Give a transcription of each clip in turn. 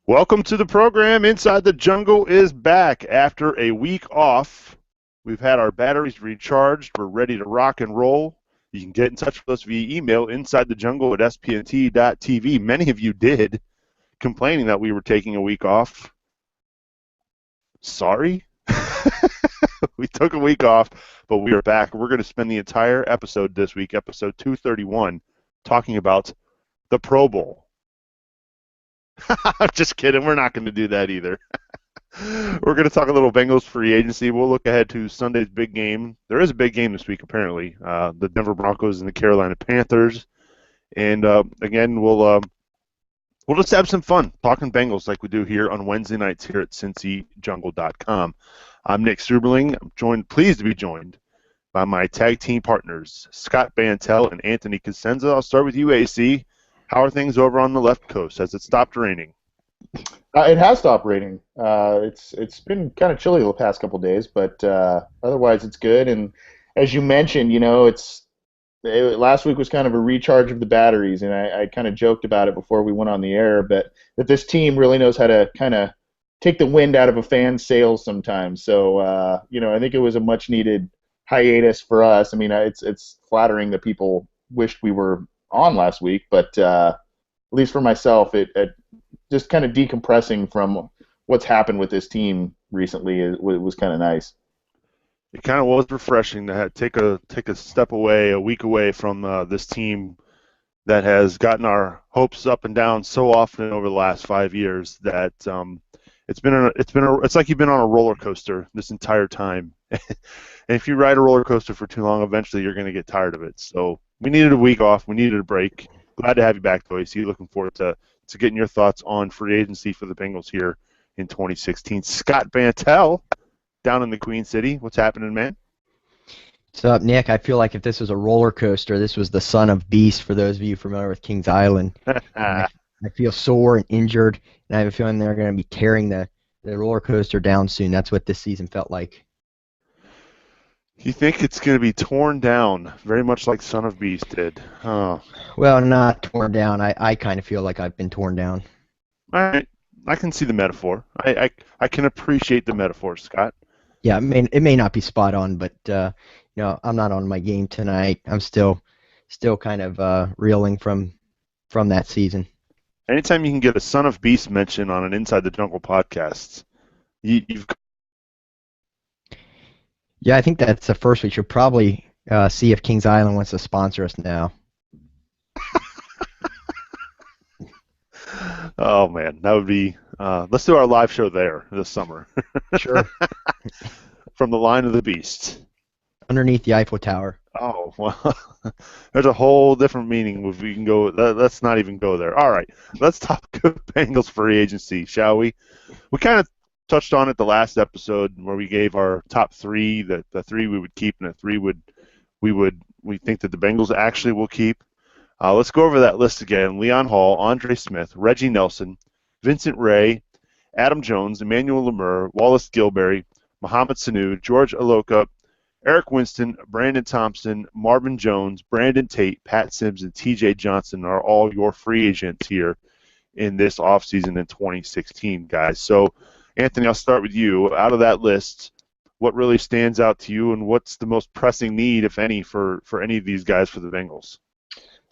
Welcome to the program. Inside the Jungle is back after a week off. We've had our batteries recharged. We're ready to rock and roll. You can get in touch with us via email insidethejungle@spnt.tv. Many of you did, complaining that we were taking a week off. Sorry. We took a week off, but we are back. We're going to spend the entire episode this week, episode 231, talking about the Pro Bowl. Just kidding. We're not going to do that either. We're going to talk a little Bengals free agency. We'll look ahead to Sunday's big game. There is a big game this week, apparently. The Denver Broncos and the Carolina Panthers. And again, we'll just have some fun talking Bengals like we do here on Wednesday nights here at CincyJungle.com. I'm Nick Seuberling. I'm pleased to be joined by my tag team partners, Scott Bantel and Anthony Cosenza. I'll start with you, AC. How are things over on the left coast? Has it stopped raining? It has stopped raining. It's been kind of chilly the past couple days, but otherwise it's good. And as you mentioned, last week was kind of a recharge of the batteries, and I kind of joked about it before we went on the air, but that this team really knows how to kind of take the wind out of a fan's sails sometimes. So I think it was a much needed hiatus for us. I mean, it's flattering that people wished we were on last week, but at least for myself, it just kind of decompressing from what's happened with this team recently was kind of nice. It kind of was refreshing to take a step away, a week away from this team that has gotten our hopes up and down so often over the last 5 years that it's like you've been on a roller coaster this entire time. And if you ride a roller coaster for too long, eventually you're going to get tired of it. So we needed a week off. We needed a break. Glad to have you back, though, AC. Looking forward to getting your thoughts on free agency for the Bengals here in 2016. Scott Bantel down in the Queen City. What's happening, man? What's up, Nick? I feel like if this was a roller coaster, this was the son of Beast for those of you familiar with Kings Island. I feel sore and injured, and I have a feeling they're going to be tearing the roller coaster down soon. That's what this season felt like. You think it's going to be torn down, very much like Son of Beast did. Oh. Well, not torn down. I kind of feel like I've been torn down. I can see the metaphor. I can appreciate the metaphor, Scott. Yeah, it may not be spot on, but I'm not on my game tonight. I'm still kind of reeling from that season. Anytime you can get a Son of Beast mention on an Inside the Jungle podcast, you've. Yeah, I think that's the first. We should probably see if Kings Island wants to sponsor us now. Oh man, that would be. Let's do our live show there this summer. Sure. From the line of the beast. Underneath the Eiffel Tower. Oh well, there's a whole different meaning. If we can go, let's not even go there. All right, let's talk Bengals free agency, shall we? We kind of touched on it the last episode where we gave our top three, the three we would keep, and the three we think that the Bengals actually will keep. Let's go over that list again. Leon Hall, Andre Smith, Reggie Nelson, Vincent Ray, Adam Jones, Emmanuel Lemur, Wallace Gilberry, Mohamed Sanu, George Aloka, Eric Winston, Brandon Thompson, Marvin Jones, Brandon Tate, Pat Sims, and T.J. Johnson are all your free agents here in this offseason in 2016, guys. So, Anthony, I'll start with you. Out of that list, what really stands out to you, and what's the most pressing need, if any, for any of these guys for the Bengals?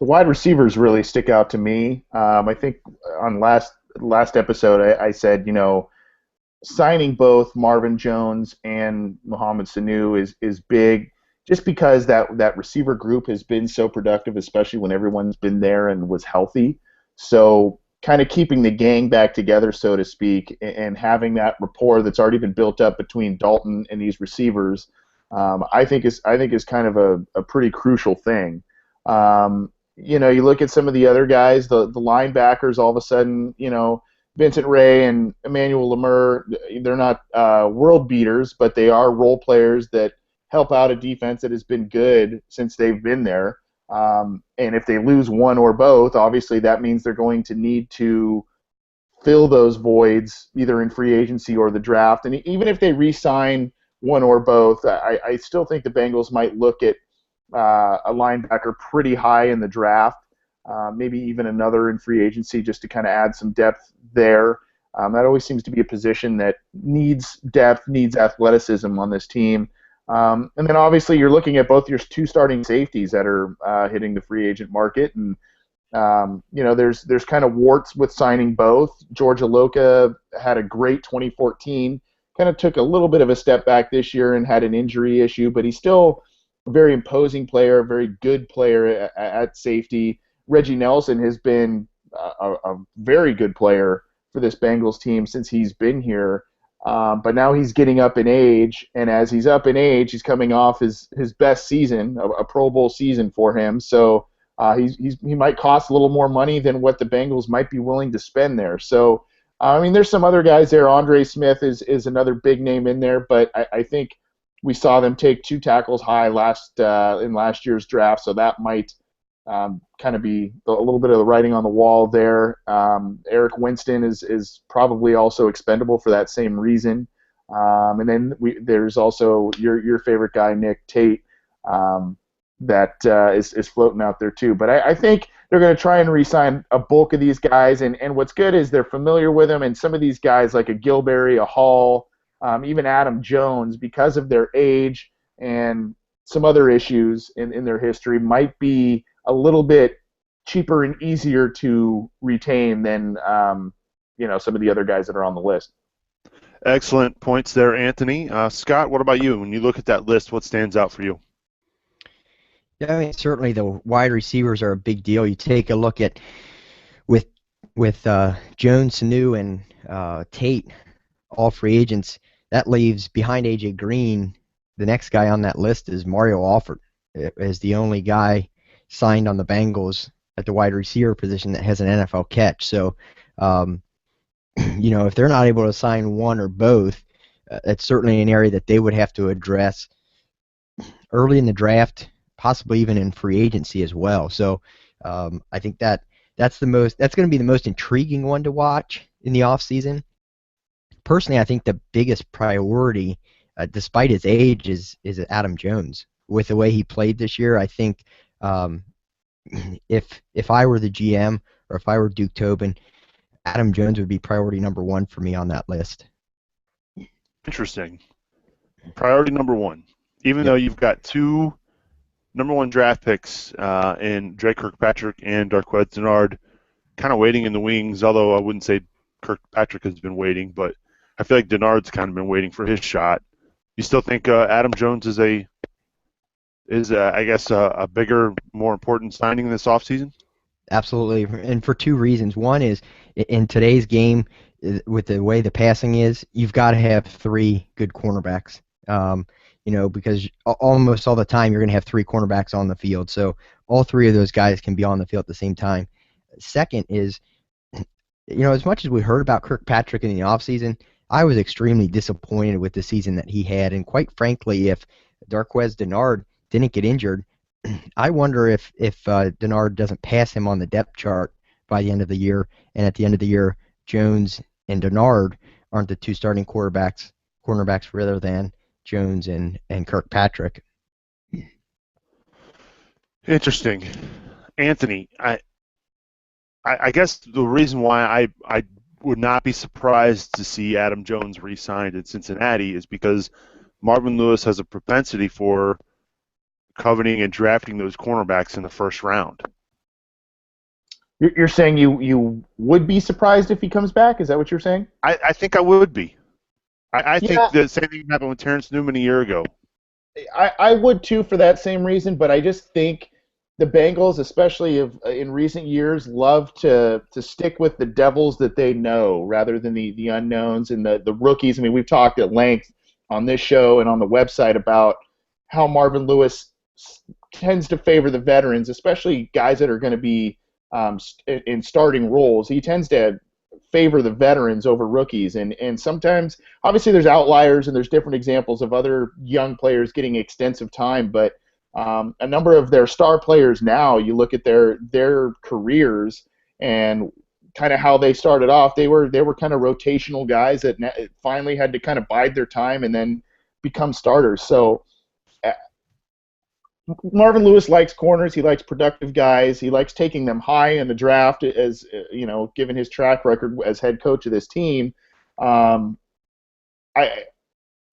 The wide receivers really stick out to me. I think on last episode I said, signing both Marvin Jones and Mohamed Sanu is big, just because that receiver group has been so productive, especially when everyone's been there and was healthy. So kind of keeping the gang back together, so to speak, and having that rapport that's already been built up between Dalton and these receivers, I think is kind of a pretty crucial thing. You look at some of the other guys, the linebackers, all of a sudden, Vincent Ray and Emmanuel Lemur, they're not world beaters, but they are role players that help out a defense that has been good since they've been there. And if they lose one or both, obviously that means they're going to need to fill those voids either in free agency or the draft. And even if they re-sign one or both, I still think the Bengals might look at a linebacker pretty high in the draft, maybe even another in free agency just to kind of add some depth there. That always seems to be a position that needs depth, needs athleticism on this team. And then obviously you're looking at both your two starting safeties that are hitting the free agent market, and there's kind of warts with signing both. George Aloka had a great 2014, kind of took a little bit of a step back this year and had an injury issue, but he's still a very imposing player, a very good player at safety. Reggie Nelson has been a very good player for this Bengals team since he's been here. But now he's getting up in age, and as he's up in age, he's coming off his best season, a Pro Bowl season for him. So he might cost a little more money than what the Bengals might be willing to spend there. So I mean, there's some other guys there. Andre Smith is another big name in there, but I think we saw them take two tackles high in last year's draft, so that might kind of be a little bit of the writing on the wall there. Eric Winston is probably also expendable for that same reason. And then there's also your favorite guy, Nick Tate, that is floating out there too. But I think they're going to try and re-sign a bulk of these guys. And what's good is they're familiar with them. And some of these guys, like a Gilberry, a Hall, even Adam Jones, because of their age and some other issues in their history, might be a little bit cheaper and easier to retain than some of the other guys that are on the list. Excellent points there, Anthony. Scott, what about you? When you look at that list, what stands out for you? Yeah, I mean, certainly the wide receivers are a big deal. You take a look at with Jones, Sanu, and Tate, all free agents. That leaves behind A.J. Green. The next guy on that list is Mario Alford, is the only guy signed on the Bengals at the wide receiver position that has an NFL catch. So, if they're not able to sign one or both, it's certainly an area that they would have to address early in the draft, possibly even in free agency as well. So, I think that's going to be the most intriguing one to watch in the offseason. Personally, I think the biggest priority, despite his age, is Adam Jones. With the way he played this year, I think if I were the GM or if I were Duke Tobin, Adam Jones would be priority number one for me on that list. Interesting. Priority number one. Even though you've got two number one draft picks in Drake Kirkpatrick and Darqueze Dennard kind of waiting in the wings, although I wouldn't say Kirkpatrick has been waiting, but I feel like Dennard's kind of been waiting for his shot. You still think Adam Jones is a bigger, more important signing this offseason? Absolutely, and for two reasons. One is in today's game, with the way the passing is, you've got to have three good cornerbacks. Because almost all the time you're going to have three cornerbacks on the field. So all three of those guys can be on the field at the same time. Second is, as much as we heard about Kirkpatrick in the offseason, I was extremely disappointed with the season that he had. And quite frankly, if Darqueze Dennard didn't get injured, I wonder if Dennard doesn't pass him on the depth chart by the end of the year. And at the end of the year, Jones and Dennard aren't the two starting cornerbacks rather than Jones and Kirkpatrick. Interesting. Anthony, I guess the reason why I would not be surprised to see Adam Jones re-signed in Cincinnati is because Marvin Lewis has a propensity for coveting and drafting those cornerbacks in the first round. You're saying you would be surprised if he comes back? Is that what you're saying? I think I would be. I think the same thing happened with Terrence Newman a year ago. I would too for that same reason, but I just think the Bengals, especially in recent years, love to stick with the devils that they know rather than the unknowns and the rookies. I mean, we've talked at length on this show and on the website about how Marvin Lewis tends to favor the veterans, especially guys that are going to be in starting roles. He tends to favor the veterans over rookies, and sometimes, obviously, there's outliers and there's different examples of other young players getting extensive time, but a number of their star players now, you look at their careers and kind of how they started off, they were kind of rotational guys that finally had to kind of bide their time and then become starters. So Marvin Lewis likes corners. He likes productive guys. He likes taking them high in the draft, as given his track record as head coach of this team. Um, I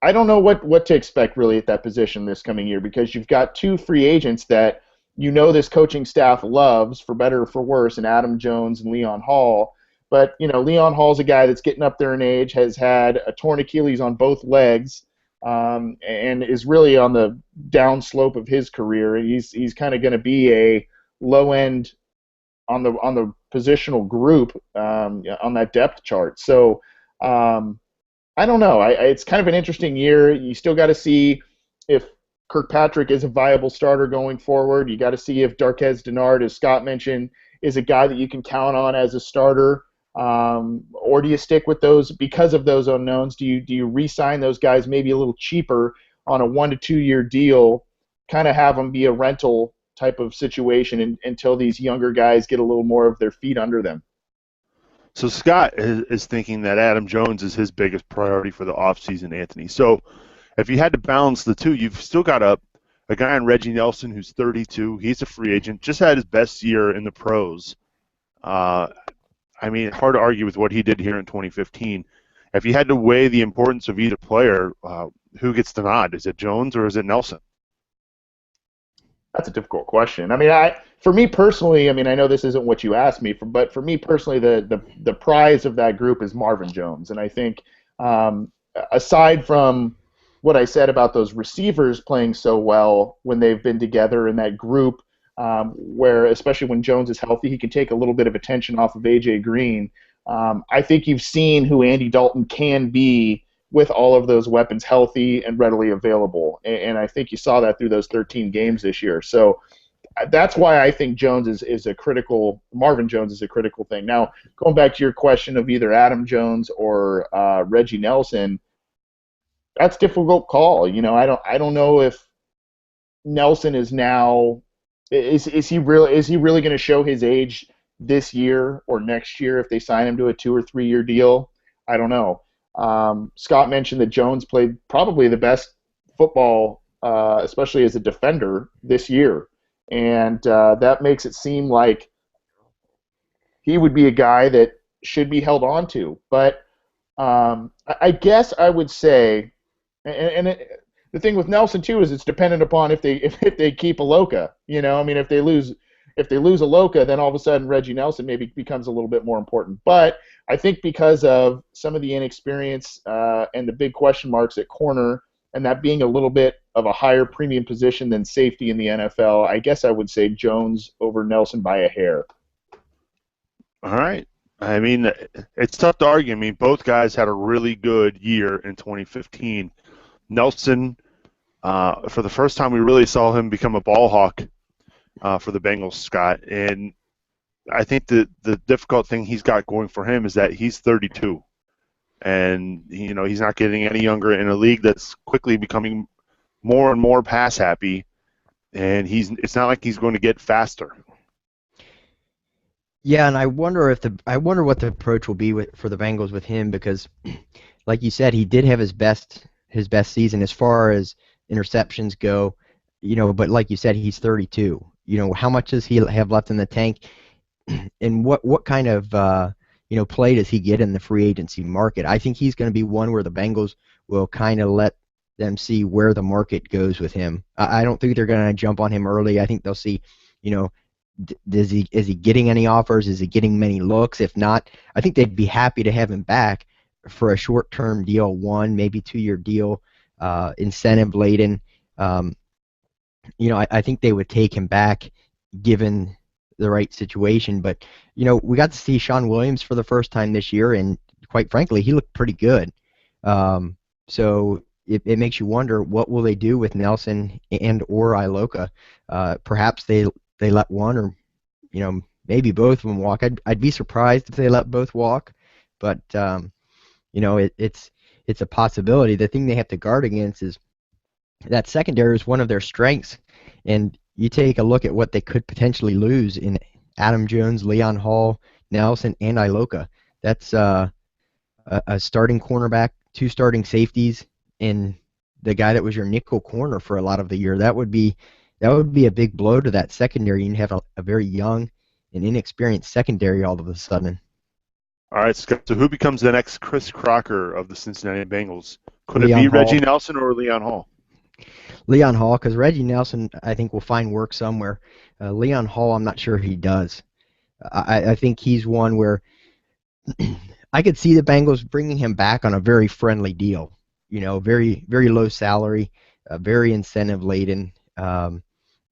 I don't know what to expect really at that position this coming year, because you've got two free agents that this coaching staff loves, for better or for worse, and Adam Jones and Leon Hall. But Leon Hall's a guy that's getting up there in age, has had a torn Achilles on both legs, and is really on the down slope of his career. He's kind of going to be a low end on the positional group, on that depth chart. So. I don't know. It's kind of an interesting year. You still got to see if Kirkpatrick is a viable starter going forward. You got to see if Darquez Dennard, as Scott mentioned, is a guy that you can count on as a starter. Or do you stick with those because of those unknowns? Do you re-sign those guys maybe a little cheaper on a 1 to 2 year deal, kind of have them be a rental type of situation until these younger guys get a little more of their feet under them? So Scott is thinking that Adam Jones is his biggest priority for the offseason, Anthony. So if you had to balance the two, you've still got a guy in Reggie Nelson who's 32. He's a free agent, just had his best year in the pros. I mean, hard to argue with what he did here in 2015. If you had to weigh the importance of either player, who gets the nod? Is it Jones or is it Nelson? That's a difficult question. I mean, for me personally, I mean, I know this isn't what you asked me, but for me personally, the prize of that group is Marvin Jones, and I think, aside from what I said about those receivers playing so well when they've been together in that group, where especially when Jones is healthy, he can take a little bit of attention off of AJ Green. I think you've seen who Andy Dalton can be with all of those weapons healthy and readily available. And I think you saw that through those 13 games this year. So that's why I think Marvin Jones is a critical thing. Now, going back to your question of either Adam Jones or Reggie Nelson, that's a difficult call. I don't know if Nelson is he really going to show his age this year or next year if they sign him to a 2 or 3 year deal? I don't know. Scott mentioned that Jones played probably the best football, especially as a defender, this year, and that makes it seem like he would be a guy that should be held on to. But I guess I would say, the thing with Nelson too is it's dependent upon if they keep Aloka. I mean, if they lose Aloka, then all of a sudden Reggie Nelson maybe becomes a little bit more important. But I think because of some of the inexperience and the big question marks at corner, and that being a little bit of a higher premium position than safety in the NFL, I guess I would say Jones over Nelson by a hair. All right. I mean, it's tough to argue. I mean, both guys had a really good year in 2015. Nelson, for the first time, we really saw him become a ball hawk for the Bengals, Scott. And I think the difficult thing he's got going for him is that he's 32. And, he's not getting any younger in a league that's quickly becoming more and more pass happy. And it's not like he's going to get faster. Yeah, and I wonder what the approach will be for the Bengals with him, because, like you said, he did have his best season as far as interceptions go, but like you said, he's 32. How much does he have left in the tank, and what kind of play does he get in the free agency market? I think he's going to be one where the Bengals will kind of let them see where the market goes with him. I don't think they're going to jump on him early. I think they'll see, is he getting any offers? Is he getting many looks? If not, I think they'd be happy to have him back for a short-term deal, 1, maybe 2 year deal, incentive laden. I think they would take him back given the right situation. But we got to see Sean Williams for the first time this year, and quite frankly, he looked pretty good. So it makes you wonder, what will they do with Nelson and or Iloka? Perhaps they let one, or maybe both of them walk. I'd be surprised if they let both walk, but it's a possibility. The thing they have to guard against is that secondary is one of their strengths, and you take a look at what they could potentially lose in Adam Jones, Leon Hall, Nelson, and Iloka. That's a starting cornerback, 2 starting safeties, and the guy that was your nickel corner for a lot of the year. That would be That would be a big blow to that secondary. You'd have a very young and inexperienced secondary all of a sudden. All right, Scott. So who becomes the next Chris Crocker of the Cincinnati Bengals? Could it Leon be Reggie Hall. Nelson or Leon Hall? Leon Hall, because Reggie Nelson, I think, will find work somewhere. Leon Hall, I'm not sure he does. I think he's one where I could see the Bengals bringing him back on a very friendly deal. Very very low salary, very incentive laden.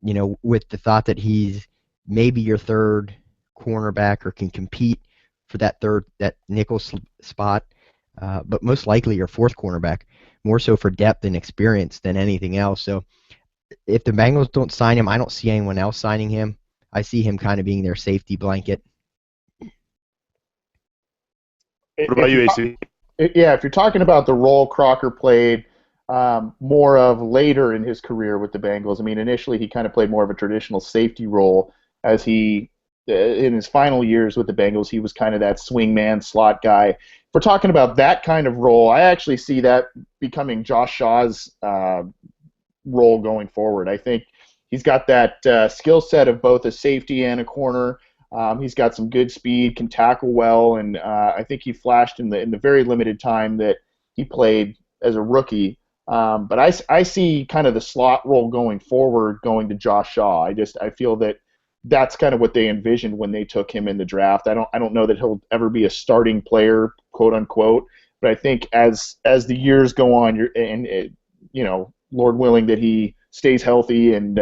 With the thought that he's maybe your third cornerback or can compete for that nickel spot, but most likely your fourth cornerback, more so for depth and experience than anything else. So if the Bengals don't sign him, I don't see anyone else signing him. I see him kind of being their safety blanket. What about you, AC? Yeah, if you're talking about the role Crocker played more of later in his career with the Bengals, I mean, initially he kind of played more of a traditional safety role as in his final years with the Bengals, he was kind of that swing man, slot guy. If we're talking about that kind of role, I actually see that becoming Josh Shaw's role going forward. I think he's got that skill set of both a safety and a corner. He's got some good speed, can tackle well, and I think he flashed in the very limited time that he played as a rookie. But I see kind of the slot role going forward going to Josh Shaw. I feel that that's kind of what they envisioned when they took him in the draft. I don't know that he'll ever be a starting player, quote unquote. But I think as the years go on, Lord willing that he stays healthy and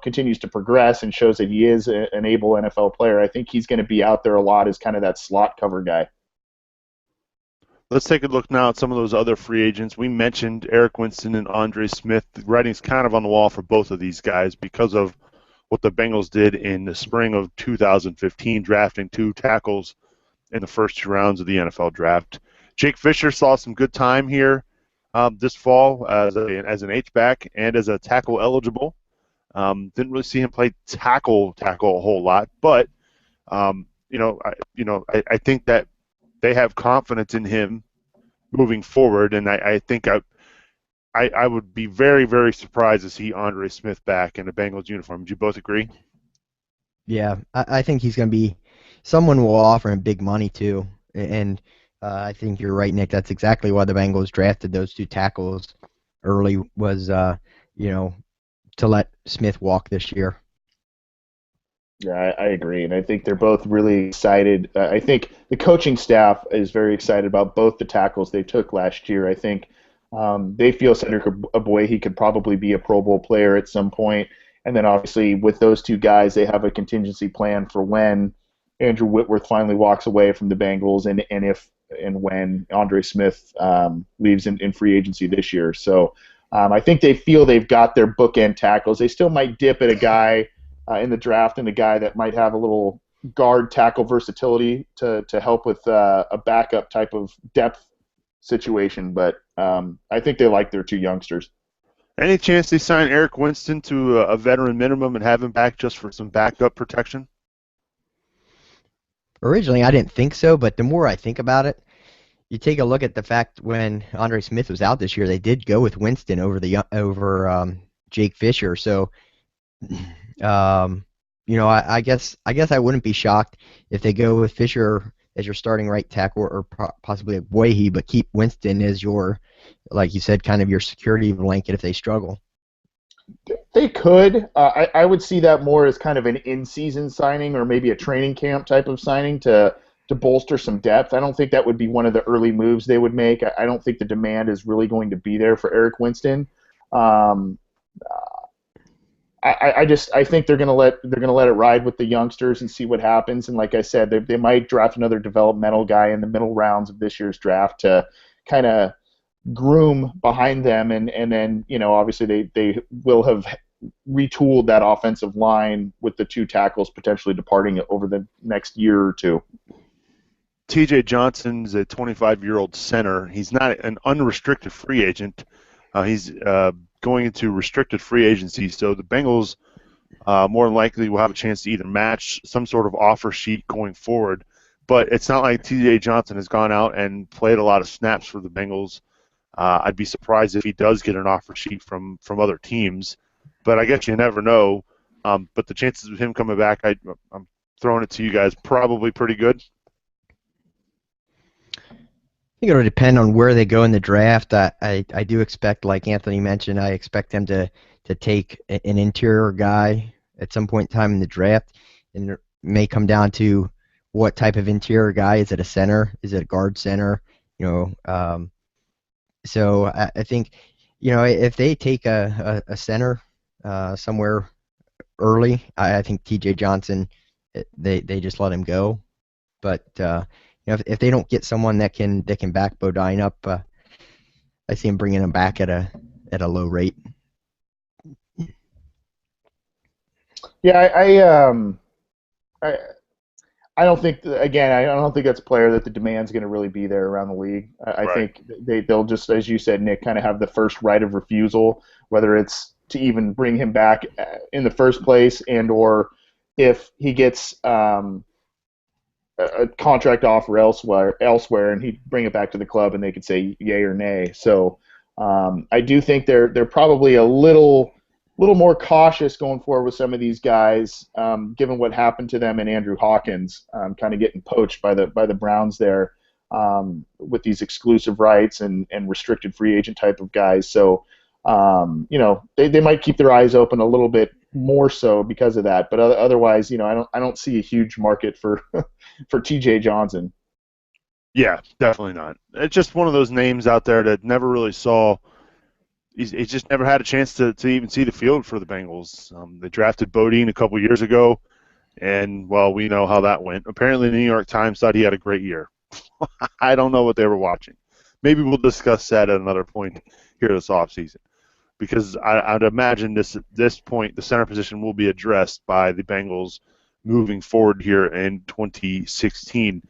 continues to progress and shows that he is an able NFL player, I think he's going to be out there a lot as kind of that slot cover guy. Let's take a look now at some of those other free agents. We mentioned Eric Winston and Andre Smith. The writing's kind of on the wall for both of these guys because of what the Bengals did in the spring of 2015, drafting 2 tackles in the first 2 rounds of the NFL draft. Jake Fisher saw some good time here this fall as an H-back and as a tackle eligible. Didn't really see him play tackle a whole lot, but I think that they have confidence in him moving forward, and I think I would be very, very surprised to see Andre Smith back in a Bengals uniform. Do you both agree? Yeah, I think he's going to be someone will offer him big money too, and I think you're right, Nick. That's exactly why the Bengals drafted those 2 tackles early was to let Smith walk this year. Yeah, I agree, and I think they're both really excited. I think the coaching staff is very excited about both the tackles they took last year. I think they feel Cedric Ogbuehi he could probably be a Pro Bowl player at some point, and then obviously with those 2 guys, they have a contingency plan for when Andrew Whitworth finally walks away from the Bengals, and if and when Andre Smith leaves in free agency this year. So I think they feel they've got their bookend tackles. They still might dip at a guy in the draft and a guy that might have a little guard tackle versatility to help with a backup type of depth situation. But I think they like their 2 youngsters. Any chance they sign Eric Winston to a veteran minimum and have him back just for some backup protection? Originally, I didn't think so, but the more I think about it, you take a look at the fact when Andre Smith was out this year, they did go with Winston over Jake Fisher. So, I guess I wouldn't be shocked if they go with Fisher as your starting right tackle or possibly a Ogbuehi, but keep Winston as your, like you said, kind of your security blanket if they struggle. They could. I would see that more as kind of an in-season signing or maybe a training camp type of signing to bolster some depth. I don't think that would be one of the early moves they would make. I don't think the demand is really going to be there for Eric Winston. I think they're gonna let it ride with the youngsters and see what happens. And like I said, they might draft another developmental guy in the middle rounds of this year's draft to kind of groom behind them, and then obviously they will have retooled that offensive line with the 2 tackles potentially departing over the next year or 2. T.J. Johnson's a 25-year-old center. He's not an unrestricted free agent. He's going into restricted free agency, so the Bengals more than likely will have a chance to either match some sort of offer sheet going forward. But it's not like T.J. Johnson has gone out and played a lot of snaps for the Bengals. I'd be surprised if he does get an offer sheet from other teams. but I guess you never know. But the chances of him coming back, I'm throwing it to you guys, probably pretty good. I think it'll depend on where they go in the draft. I do expect, like Anthony mentioned, I expect them to take an interior guy at some point in time in the draft, and it may come down to what type of interior guy. Is it a center? Is it a guard center? You know, so I think, if they take a center somewhere early, I think T.J. Johnson, they just let him go. But if they don't get someone that can back Bodine up, I see him bringing him back at a low rate. Yeah, I I don't think again. I don't think that's a player that the demand's going to really be there around the league. I Right. think they'll just, as you said, Nick, kind of have the first right of refusal, whether it's to even bring him back in the first place, and or if he gets a contract offer elsewhere, and he'd bring it back to the club, and they could say yay or nay. So I do think they're probably a little more cautious going forward with some of these guys, given what happened to them and Andrew Hawkins, kind of getting poached by the Browns there, with these exclusive rights and restricted free agent type of guys. So they might keep their eyes open a little bit more so because of that. But otherwise, I don't see a huge market for for T.J. Johnson. Yeah, definitely not. It's just one of those names out there that never really saw. He's just never had a chance to even see the field for the Bengals. They drafted Bodine a couple years ago, and, well, we know how that went. Apparently, the New York Times thought he had a great year. I don't know what they were watching. Maybe we'll discuss that at another point here this offseason, because I'd imagine this point, the center position will be addressed by the Bengals moving forward here in 2016.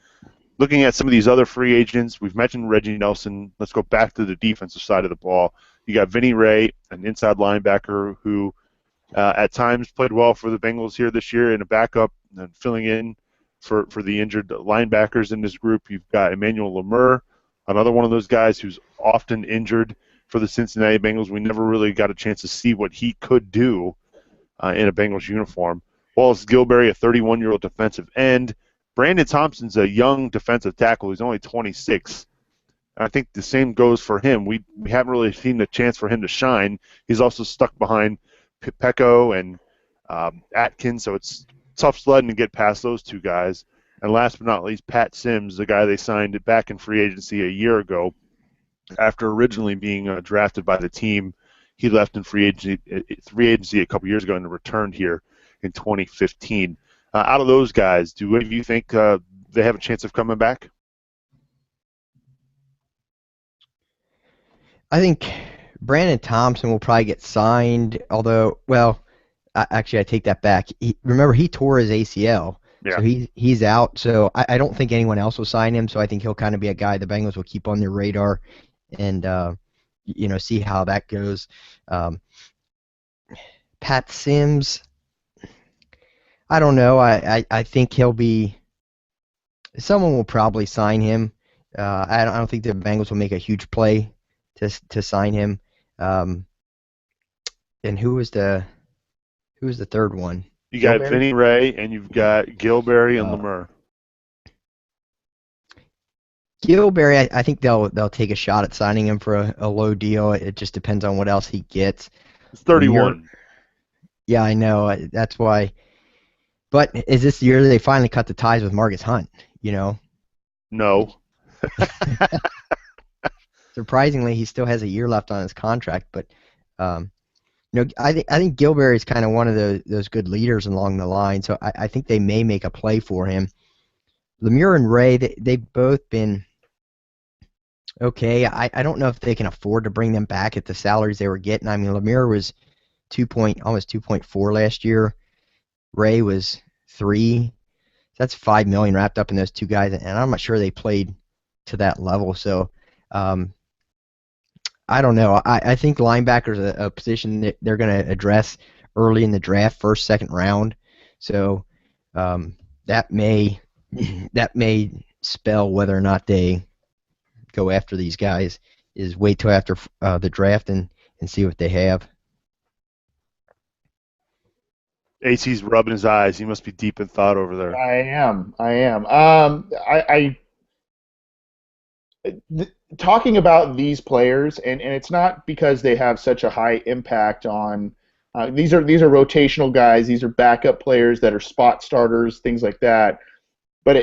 Looking at some of these other free agents, we've mentioned Reggie Nelson. Let's go back to the defensive side of the ball. You got Vinny Ray, an inside linebacker who at times played well for the Bengals here this year in a backup and filling in for the injured linebackers in this group. You've got Emmanuel Lemur, another one of those guys who's often injured for the Cincinnati Bengals. We never really got a chance to see what he could do in a Bengals uniform. Wallace Gilberry, a 31-year-old defensive end. Brandon Thompson's a young defensive tackle. He's only 26. I think the same goes for him. We haven't really seen the chance for him to shine. He's also stuck behind Pecco and Atkins, so it's tough sledding to get past those two guys. And last but not least, Pat Sims, the guy they signed back in free agency a year ago. After originally being drafted by the team, he left in free agency a couple years ago and returned here in 2015. Out of those guys, do any of you think they have a chance of coming back? I think Brandon Thompson will probably get signed, although, well, actually, I take that back. Remember, he tore his ACL, Yeah. so he's out. So I don't think anyone else will sign him. So I think he'll kind of be a guy the Bengals will keep on their radar and see how that goes. Pat Sims, I don't know. I think he'll be. Someone will probably sign him. I don't think the Bengals will make a huge play to sign him. And who was the third one? You got Gilberry? Vinny Ray, and you've got Gilberry and Uh, Lemur. Gilberry, I think they'll take a shot at signing him for a low deal. It just depends on what else he gets. It's 31. Yeah, I know. That's why. But is this the year they finally cut the ties with Marcus Hunt? No. Surprisingly, he still has a year left on his contract. But I think Gilberry is kind of one of those good leaders along the line. So I think they may make a play for him. Lemure and Ray, they've both been okay. I don't know if they can afford to bring them back at the salaries they were getting. I mean, Lemire was almost 2.4 last year. Ray was 3. That's $5 million wrapped up in those two guys, and I'm not sure they played to that level. So I don't know. I think linebacker is a position that they're going to address early in the draft, first, second round. So that may spell whether or not they go after these guys. Is wait till after the draft and see what they have. AC's rubbing his eyes. He must be deep in thought over there. I am. I am. Talking about these players, and it's not because they have such a high impact on. These are rotational guys. These are backup players that are spot starters, things like that. But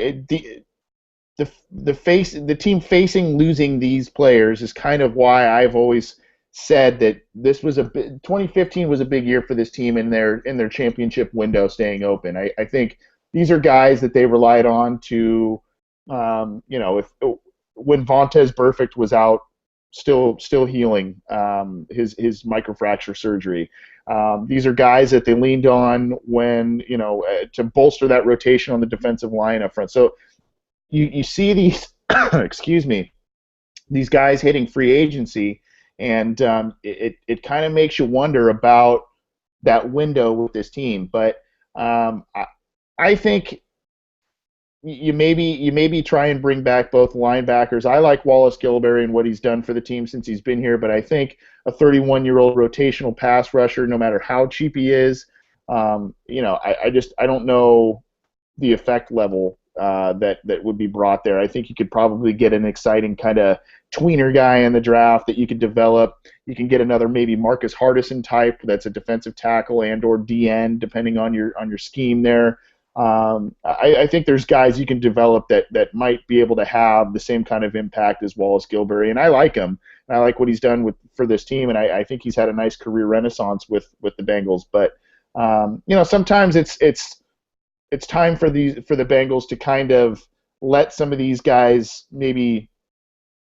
the team facing losing these players is kind of why I've always said that 2015 was a big year for this team in their championship window staying open. I think these are guys that they relied on to, if when Vontez Burfict was out, still healing his microfracture surgery. These are guys that they leaned on when to bolster that rotation on the defensive line up front. So you see these excuse me, these guys hitting free agency, and it kind of makes you wonder about that window with this team. But I think you maybe try and bring back both linebackers. I like Wallace Gilberry and what he's done for the team since he's been here, but I think a 31-year-old rotational pass rusher, no matter how cheap he is, I don't know the effect level that would be brought there. I think you could probably get an exciting kind of tweener guy in the draft that you could develop. You can get another maybe Marcus Hardison type that's a defensive tackle and or DN depending on your scheme there. I think there's guys you can develop that might be able to have the same kind of impact as Wallace Gilberry, and I like him. And I like what he's done for this team, and I think he's had a nice career renaissance with the Bengals. But sometimes it's time for the Bengals to kind of let some of these guys maybe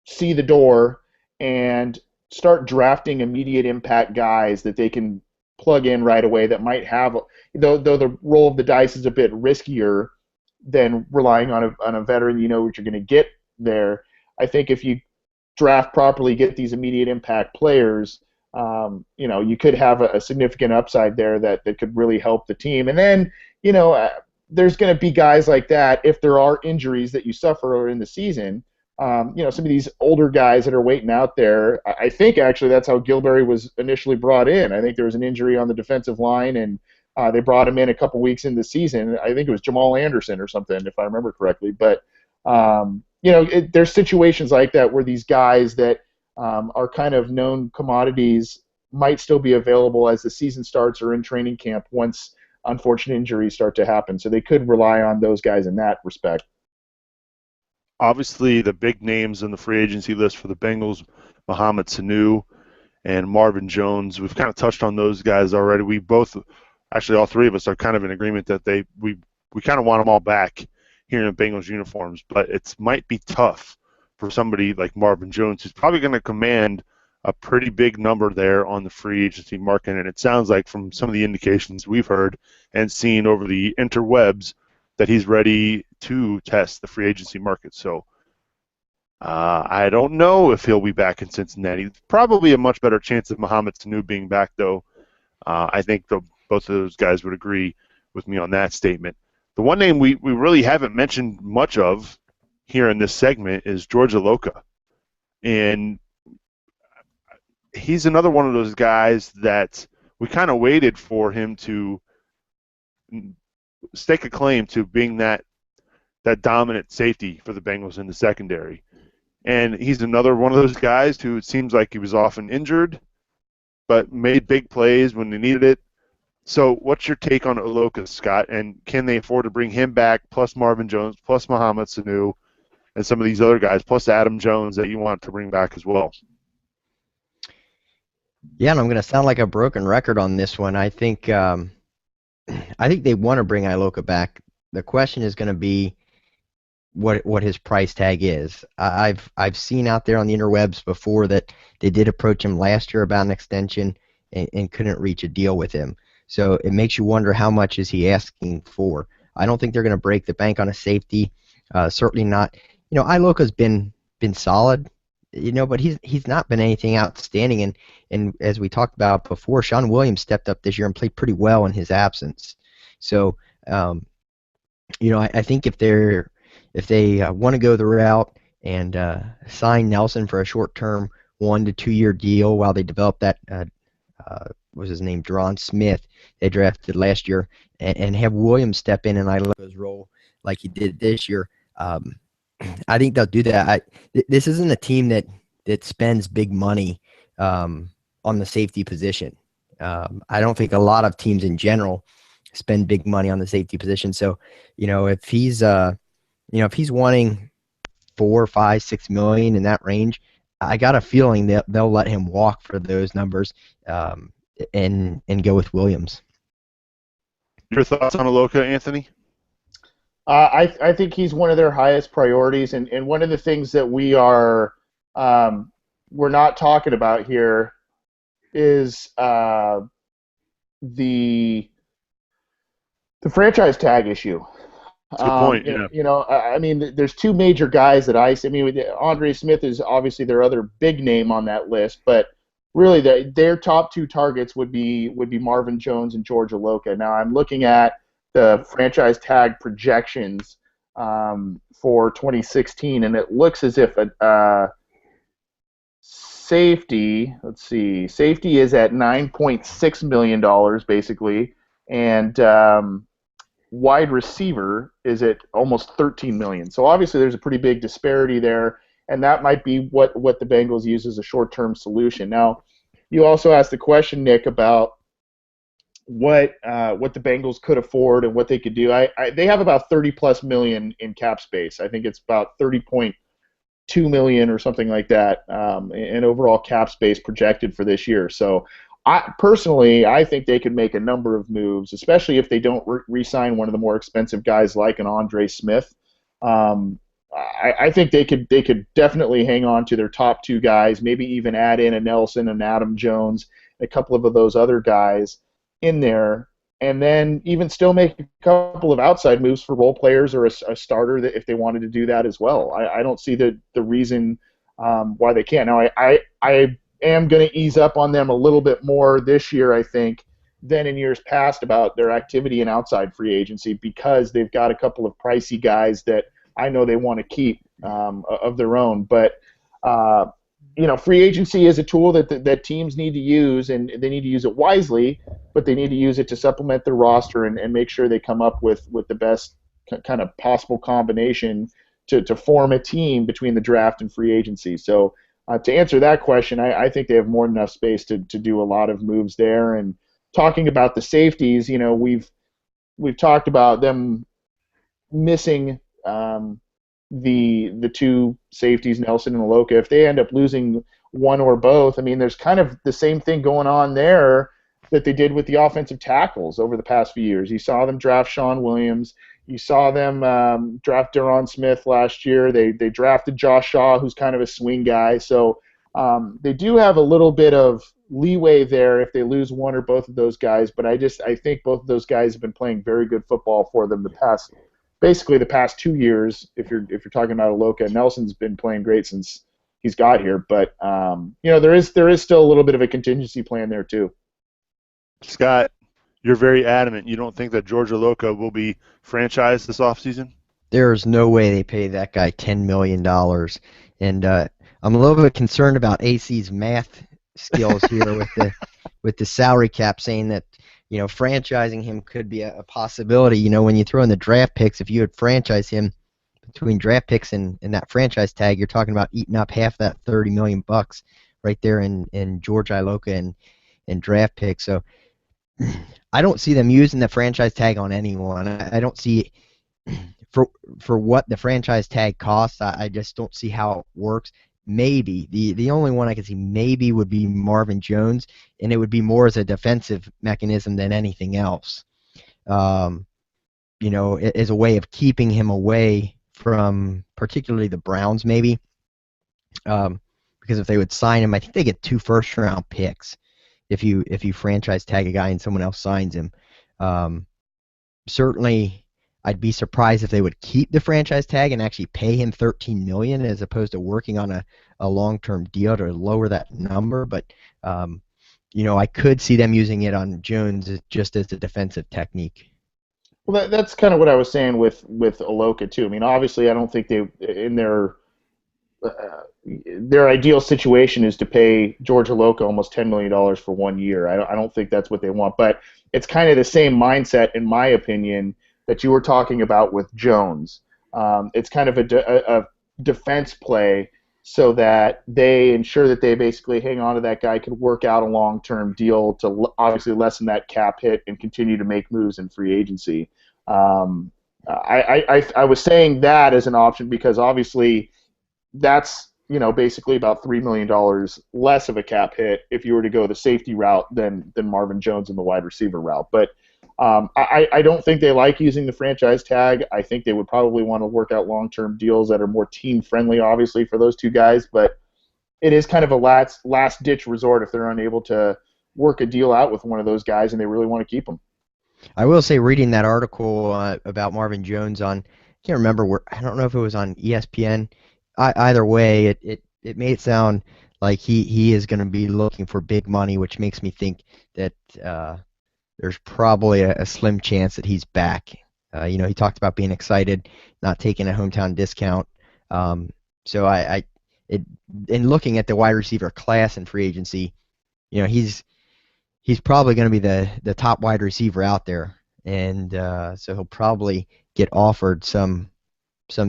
see the door and start drafting immediate impact guys that they can plug in right away that might have, though the roll of the dice is a bit riskier than relying on a veteran, what you're going to get there. I think if you draft properly, get these immediate impact players, you could have a significant upside there that could really help the team. And then, there's going to be guys like that if there are injuries that you suffer in the season. Some of these older guys that are waiting out there. I think actually that's how Gilberry was initially brought in. I think there was an injury on the defensive line, and they brought him in a couple weeks into the season. I think it was Jamal Anderson or something, if I remember correctly. But there's situations like that where these guys that are kind of known commodities might still be available as the season starts or in training camp once unfortunate injuries start to happen. So they could rely on those guys in that respect. Obviously, the big names on the free agency list for the Bengals, Mohamed Sanu and Marvin Jones. We've kind of touched on those guys already. We both, actually all three of us, are kind of in agreement that we kind of want them all back here in the Bengals uniforms, but it might be tough for somebody like Marvin Jones, who's probably going to command a pretty big number there on the free agency market, and it sounds like from some of the indications we've heard and seen over the interwebs that he's ready to test the free agency market. So I don't know if he'll be back in Cincinnati. Probably a much better chance of Mohamed Sanu being back, though. I think both of those guys would agree with me on that statement. The one name we really haven't mentioned much of here in this segment is George Iloka. And he's another one of those guys that we kind of waited for him to stake a claim to being that dominant safety for the Bengals in the secondary. And he's another one of those guys who it seems like he was often injured, but made big plays when they needed it. So what's your take on Iloka, Scott? And can they afford to bring him back, plus Marvin Jones, plus Mohamed Sanu, and some of these other guys, plus Adam Jones that you want to bring back as well? Yeah, and I'm going to sound like a broken record on this one. I think they want to bring Iloka back. The question is going to be what his price tag is. I've seen out there on the interwebs before that they did approach him last year about an extension and couldn't reach a deal with him. So it makes you wonder how much is he asking for. I don't think they're going to break the bank on a safety. Certainly not. Iloka's been solid. But he's not been anything outstanding, and as we talked about before, Sean Williams stepped up this year and played pretty well in his absence. So, I think if they want to go the route and sign Nelson for a short-term 1 to 2 year deal while they develop that was his name, Deron Smith, they drafted last year, and have Williams step in and I love his role like he did this year. Um, I think they'll do that. This isn't a team that spends big money on the safety position. I don't think a lot of teams in general spend big money on the safety position. So, if he's wanting 4, 5, 6 million in that range, I got a feeling that they'll let him walk for those numbers, um, and go with Williams. Your thoughts on Aloka, Anthony? I think he's one of their highest priorities, and one of the things that we're not talking about here is the franchise tag issue. That's a good point. Yeah. I mean, there's two major guys that I mean, Andre Smith is obviously their other big name on that list, but really their top two targets would be Marvin Jones and George Aloka. Now I'm looking at the franchise tag projections for 2016, and it looks as if safety is at $9.6 million basically, and wide receiver is at almost $13 million. So obviously there's a pretty big disparity there, and that might be what the Bengals use as a short-term solution. Now, you also asked the question, Nick, about what the Bengals could afford and what they could do. They have about 30+ million in cap space. I think it's about 30.2 million or something like that in overall cap space projected for this year. So I think they could make a number of moves, especially if they don't re-sign one of the more expensive guys like an Andre Smith. I think they could definitely hang on to their top two guys, maybe even add in a Nelson and Adam Jones, a couple of those other guys in there, and then even still make a couple of outside moves for role players or a starter that if they wanted to do that as well. I don't see the reason why they can't. Now, I am going to ease up on them a little bit more this year, I think, than in years past about their activity in outside free agency, because they've got a couple of pricey guys that I know they want to keep of their own. But free agency is a tool that teams need to use, and they need to use it wisely, but they need to use it to supplement their roster and make sure they come up with the best kind of possible combination to form a team between the draft and free agency. So to answer that question, I think they have more than enough space to do a lot of moves there. And talking about the safeties, we've talked about them missing the two safeties, Nelson and Aloka. If they end up losing one or both, I mean, there's kind of the same thing going on there that they did with the offensive tackles over the past few years. You saw them draft Sean Williams. You saw them draft Deron Smith last year. They drafted Josh Shaw, who's kind of a swing guy. So they do have a little bit of leeway there if they lose one or both of those guys. But I think both of those guys have been playing very good football for them basically the past 2 years. If you're talking about Aloka, Nelson's been playing great since he's got here. But there is still a little bit of a contingency plan there too. Scott, you're very adamant. You don't think that George Aloka will be franchised this offseason? There's no way they pay that guy $10 million. And I'm a little bit concerned about AC's math skills here with the salary cap, saying that franchising him could be a possibility. When you throw in the draft picks, if you would franchise him between draft picks and that franchise tag, you're talking about eating up half that $30 million right there in George Aloka and draft picks. So I don't see them using the franchise tag on anyone. I don't see for what the franchise tag costs. I just don't see how it works. Maybe the only one I could see maybe would be Marvin Jones, and it would be more as a defensive mechanism than anything else. As a way of keeping him away from particularly the Browns, maybe. Because if they would sign him, I think they get 2 first-round picks if you franchise tag a guy and someone else signs him. Certainly, I'd be surprised if they would keep the franchise tag and actually pay him $13 million as opposed to working on a long-term deal to lower that number. But I could see them using it on Jones just as a defensive technique. Well, that's kind of what I was saying with Aloka too. I mean, obviously, I don't think they in their their ideal situation is to pay George Iloka almost $10 million for 1 year. I don't think that's what they want, but it's kind of the same mindset, in my opinion, that you were talking about with Jones. It's kind of a defense play so that they ensure that they basically hang on to that guy, could work out a long-term deal to obviously lessen that cap hit and continue to make moves in free agency. I was saying that as an option because obviously that's basically about $3 million less of a cap hit if you were to go the safety route than Marvin Jones in the wide receiver route. But I don't think they like using the franchise tag. I think they would probably want to work out long-term deals that are more team-friendly, obviously, for those two guys. But it is kind of a last-ditch resort if they're unable to work a deal out with one of those guys and they really want to keep them. I will say, reading that article about Marvin Jones on, I can't remember where, I don't know if it was on ESPN. Either way, it made it sound like he is going to be looking for big money, which makes me think that there's probably a slim chance that he's back. He talked about being excited, not taking a hometown discount. So in looking at the wide receiver class in free agency, he's probably going to be the top wide receiver out there, and so he'll probably get offered some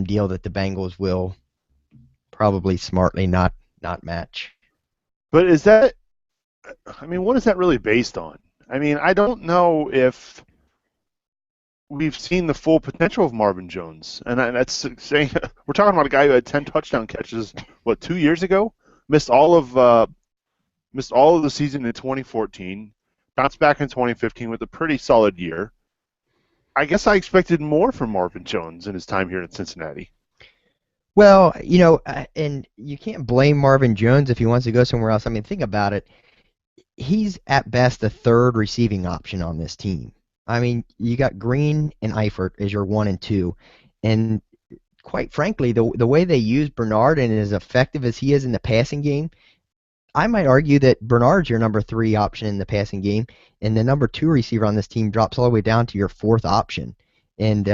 deal that the Bengals will probably smartly not match. But what is that really based on? I mean, I don't know if we've seen the full potential of Marvin Jones, and that's saying we're talking about a guy who had 10 touchdown catches 2 years ago, missed all of the season in 2014, bounced back in 2015 with a pretty solid year. I guess I expected more from Marvin Jones in his time here in Cincinnati. Well, and you can't blame Marvin Jones if he wants to go somewhere else. I mean, think about it. He's at best a third receiving option on this team. I mean, you got Green and Eifert as your 1 and 2, and quite frankly, the way they use Bernard and as effective as he is in the passing game, I might argue that Bernard's your number 3 option in the passing game, and the number 2 receiver on this team drops all the way down to your 4th option. And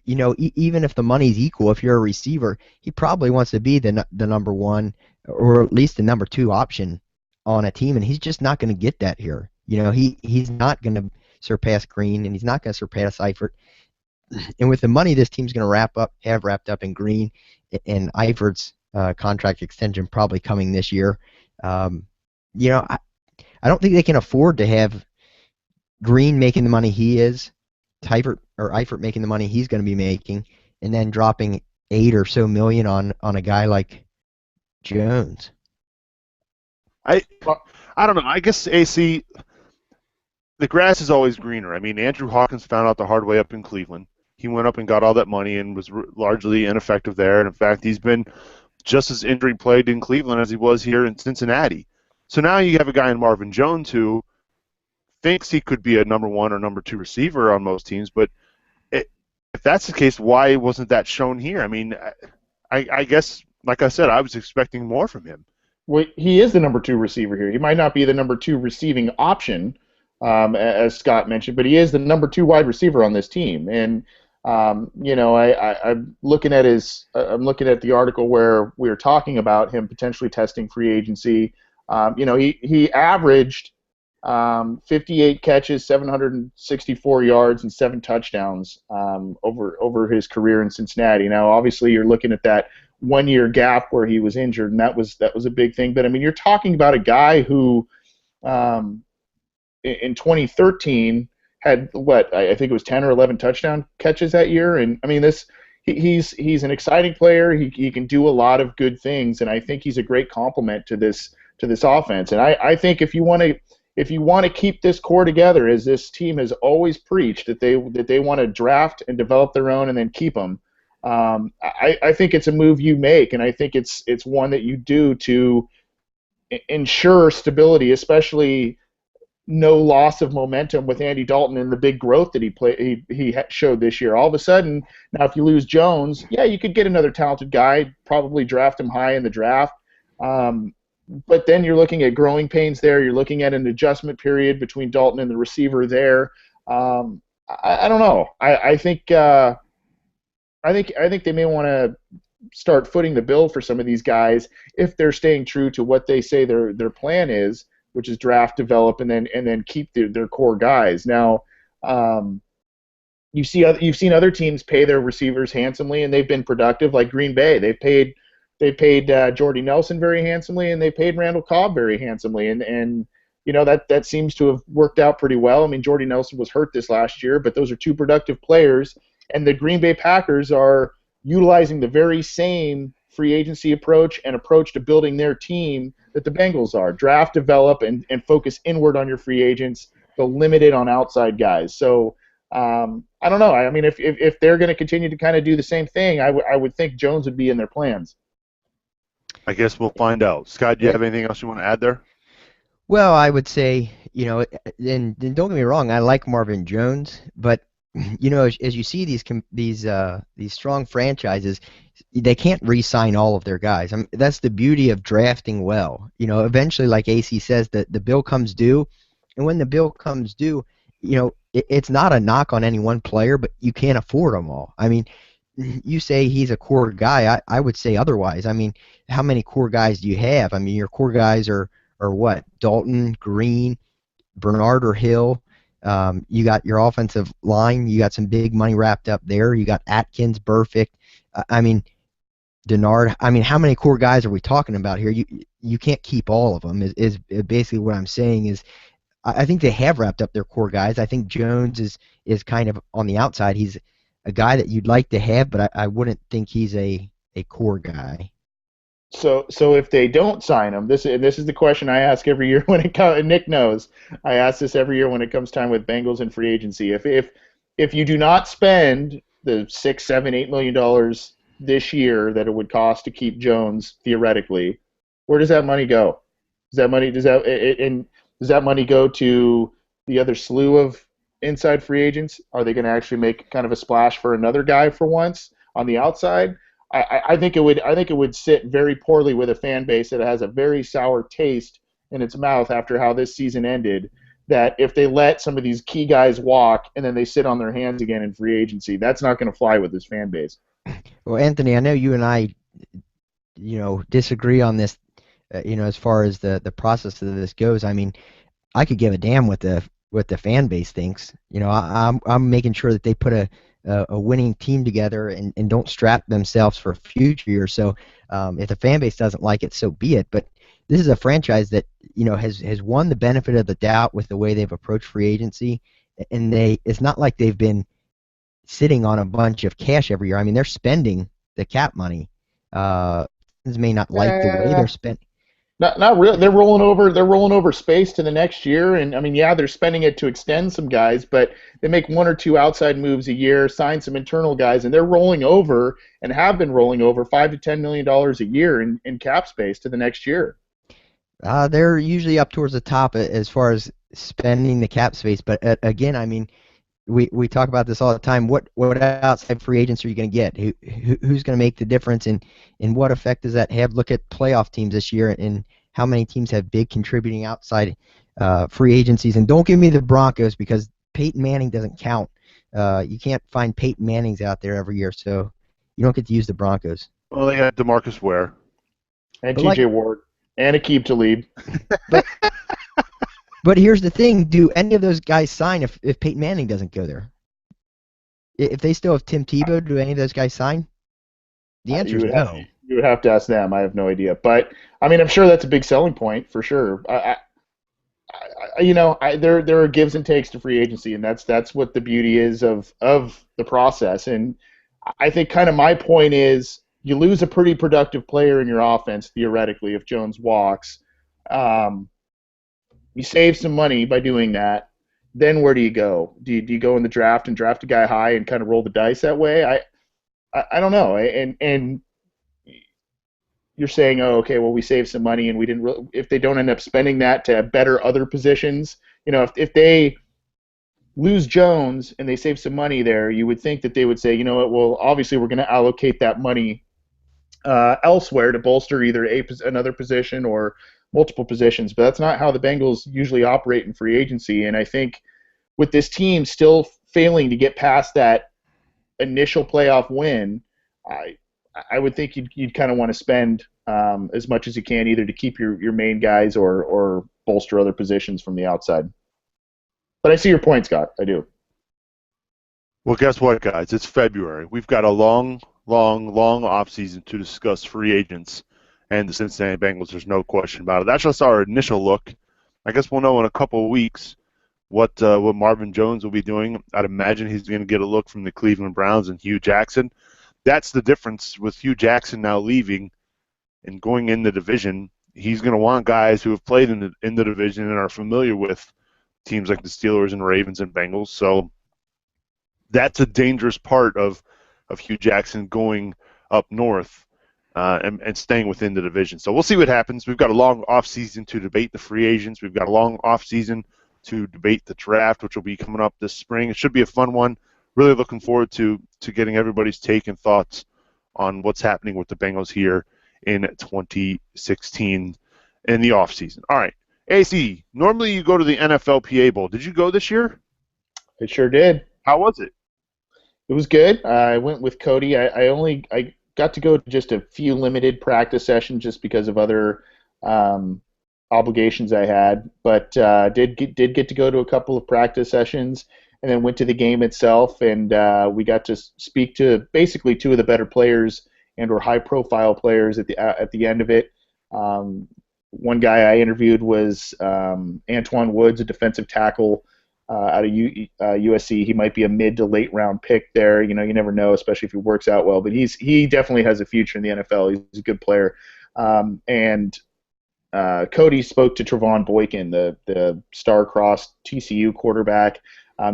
even if the money's equal, if you're a receiver, he probably wants to be the number 1 or at least the number 2 option on a team, and he's just not going to get that here. He's not going to surpass Green, and he's not going to surpass Eifert. And with the money this team's going to have wrapped up in Green and Eifert's contract extension probably coming this year, I don't think they can afford to have Green making the money he is, Eifert making the money he's going to be making, and then dropping $8 or so million on a guy like Jones. I don't know. I guess AC, the grass is always greener. I mean, Andrew Hawkins found out the hard way up in Cleveland. He went up and got all that money and was largely ineffective there. And in fact, he's been just as injury-plagued in Cleveland as he was here in Cincinnati. So now you have a guy in Marvin Jones who thinks he could be a number 1 or number 2 receiver on most teams, but if that's the case, why wasn't that shown here? I mean, I guess, like I said, I was expecting more from him. Well, he is the number 2 receiver here. He might not be the number 2 receiving option, as Scott mentioned, but he is the number 2 wide receiver on this team. And I'm looking at the article where we were talking about him potentially testing free agency. He averaged 58 catches, 764 yards, and 7 touchdowns over his career in Cincinnati. Now, obviously, you're looking at that 1-year gap where he was injured, and that was a big thing. But I mean, you're talking about a guy who, in 2013, had I think it was 10 or 11 touchdown catches that year, and I mean he's an exciting player. He can do a lot of good things, and I think he's a great complement to this offense. And I think if you want to keep this core together, as this team has always preached that they want to draft and develop their own and then keep them, I think it's a move you make, and I think it's one that you do to ensure stability, especially no loss of momentum with Andy Dalton and the big growth that he showed this year. All of a sudden, now if you lose Jones, yeah, you could get another talented guy, probably draft him high in the draft. But then you're looking at growing pains there. You're looking at an adjustment period between Dalton and the receiver there. I don't know. I think they may want to start footing the bill for some of these guys if they're staying true to what they say their plan is, which is draft, develop, and then keep their core guys. Now, you've seen other teams pay their receivers handsomely, and they've been productive. Like Green Bay, they paid Jordy Nelson very handsomely, and they paid Randall Cobb very handsomely, and that seems to have worked out pretty well. I mean, Jordy Nelson was hurt this last year, but those are two productive players, and the Green Bay Packers are utilizing the very same free agency approach and approach to building their team that the Bengals are. Draft, develop, and focus inward on your free agents, but limited on outside guys. So I don't know. I mean, if they're going to continue to kind of do the same thing, I would think Jones would be in their plans. I guess we'll find out. Scott, do you have anything else you want to add there? Well, I would say, and don't get me wrong, I like Marvin Jones, but as you see these strong franchises, they can't re-sign all of their guys. I mean, that's the beauty of drafting well. Eventually, like AC says, the bill comes due, and when the bill comes due, it's not a knock on any one player, but you can't afford them all. I mean, you say he's a core guy. I would say otherwise. I mean, how many core guys do you have? I mean, your core guys are what? Dalton, Green, Bernard or Hill. You got your offensive line. You got some big money wrapped up there. You got Atkins, Burfict. I mean, Denard. I mean, how many core guys are we talking about here? You can't keep all of them. Is basically what I'm saying is. I think they have wrapped up their core guys. I think Jones is kind of on the outside. He's a guy that you'd like to have, but I wouldn't think he's a core guy. So if they don't sign him, this is the question I ask every year when it comes. Nick knows I ask this every year when it comes time with Bengals and free agency. If you do not spend the $6, $7, $8 million this year that it would cost to keep Jones theoretically, where does that money go? Does that money go to the other slew of inside free agents? Are they going to actually make kind of a splash for another guy for once on the outside? I think it would sit very poorly with a fan base that has a very sour taste in its mouth after how this season ended. That if they let some of these key guys walk and then they sit on their hands again in free agency, that's not going to fly with this fan base. Well, Anthony, I know you and I, disagree on this. As far as the process of this goes, I mean, I could give a damn what the fan base thinks. I'm making sure that they put a winning team together and don't strap themselves for future years. So if the fan base doesn't like it, so be it. But this is a franchise that has won the benefit of the doubt with the way they've approached free agency, and it's not like they've been sitting on a bunch of cash every year. I mean, they're spending the cap money. May not like the way they're spending. Not really. They're rolling over space to the next year, and I mean, yeah, they're spending it to extend some guys, but they make one or two outside moves a year, sign some internal guys, and they're rolling over and have been rolling over $5 to $10 million a year in cap space to the next year. They're usually up towards the top as far as spending the cap space, but again, I mean, we talk about this all the time. What outside free agents are you going to get? Who's going to make the difference, and what effect does that have? Look at playoff teams this year, and how many teams have big contributing outside free agencies. And don't give me the Broncos, because Peyton Manning doesn't count. You can't find Peyton Mannings out there every year, so you don't get to use the Broncos. Well, they had DeMarcus Ware. And T.J. Ward. And Aqib Talib. But here's the thing: do any of those guys sign if Peyton Manning doesn't go there? If they still have Tim Tebow, do any of those guys sign? The answer is no. You would have to ask them. I have no idea, but I mean, I'm sure that's a big selling point for sure. There are gives and takes to free agency, and that's what the beauty is of the process. And I think kind of my point is, you lose a pretty productive player in your offense theoretically if Jones walks. You save some money by doing that. Then where do you go? Do you go in the draft and draft a guy high and kind of roll the dice that way? I don't know. And you're saying, oh, okay, well, we saved some money and we didn't. If they don't end up spending that to better other positions, if they lose Jones and they save some money there, you would think that they would say, you know what, well, obviously we're going to allocate that money elsewhere to bolster either another position or multiple positions, but that's not how the Bengals usually operate in free agency. And I think with this team still failing to get past that initial playoff win, I would think you'd kind of want to spend as much as you can either to keep your main guys or bolster other positions from the outside. But I see your point, Scott. I do. Well, guess what, guys? It's February. We've got a long, long, long offseason to discuss free agents and the Cincinnati Bengals. There's no question about it. That's just our initial look. I guess we'll know in a couple of weeks what Marvin Jones will be doing. I'd imagine he's going to get a look from the Cleveland Browns and Hugh Jackson. That's the difference with Hugh Jackson now leaving and going in the division. He's going to want guys who have played in the division and are familiar with teams like the Steelers and Ravens and Bengals. So that's a dangerous part of Hugh Jackson going up north and staying within the division. So we'll see what happens. We've got a long offseason to debate the free agents. We've got a long offseason to debate the draft, which will be coming up this spring. It should be a fun one. Really looking forward to getting everybody's take and thoughts on what's happening with the Bengals here in 2016 in the offseason. All right, AC, normally you go to the NFLPA Bowl. Did you go this year? I sure did. How was it? It was good. I went with Cody. I got to go to just a few limited practice sessions just because of other obligations I had, but did get to go to a couple of practice sessions, and then went to the game itself, and we got to speak to basically two of the better players and or high profile players at the end of it. One guy I interviewed was Antoine Woods, a defensive tackle out of USC. He might be a mid to late round pick there. You know, you never know, especially if he works out well. But he definitely has a future in the NFL. He's a good player. And Cody spoke to Trevon Boykin, the star-crossed TCU quarterback.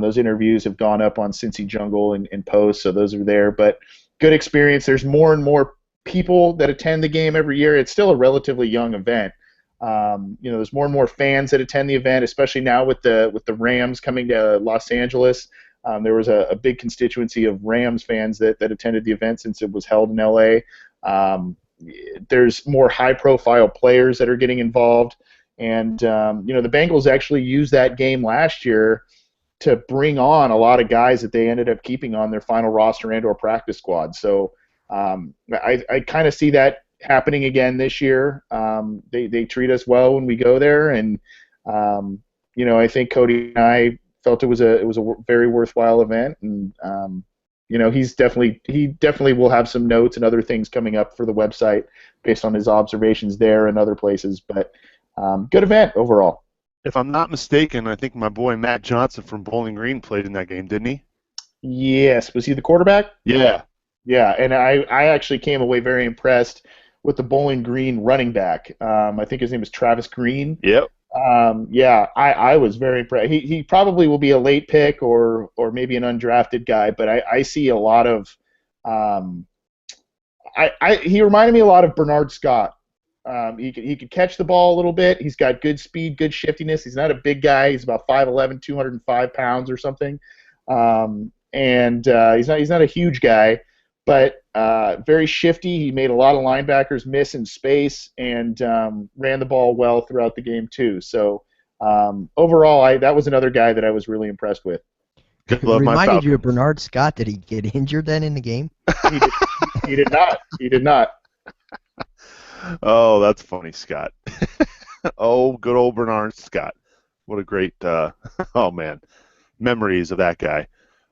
Those interviews have gone up on Cincy Jungle and Post, so those are there. But good experience. There's more and more people that attend the game every year. It's still a relatively young event. There's more and more fans that attend the event, especially now with the Rams coming to Los Angeles. There was a big constituency of Rams fans that attended the event since it was held in LA. There's more high-profile players that are getting involved, and the Bengals actually used that game last year to bring on a lot of guys that they ended up keeping on their final roster and/or practice squad. So I kind of see that happening again this year. They treat us well when we go there, and I think Cody and I felt it was a very worthwhile event, and he definitely will have some notes and other things coming up for the website based on his observations there and other places. But good event overall. If I'm not mistaken, I think my boy Matt Johnson from Bowling Green played in that game, didn't he? Yes. Was he the quarterback? Yeah. Yeah, and I actually came away very impressed with the Bowling Green running back. I think his name is Travis Green. Yep. I was very impressed. He probably will be a late pick or maybe an undrafted guy, but I see a lot of he reminded me a lot of Bernard Scott. He could catch the ball a little bit. He's got good speed, good shiftiness. He's not a big guy. He's about 5'11", 205 pounds or something. And he's not a huge guy, but very shifty. He made a lot of linebackers miss in space and ran the ball well throughout the game too. So overall, that was another guy that I was really impressed with. Reminded you of Bernard Scott. Did he get injured then in the game? He did not. He did not. Oh, that's funny, Scott. Oh, good old Bernard Scott. What a great, oh man, memories of that guy.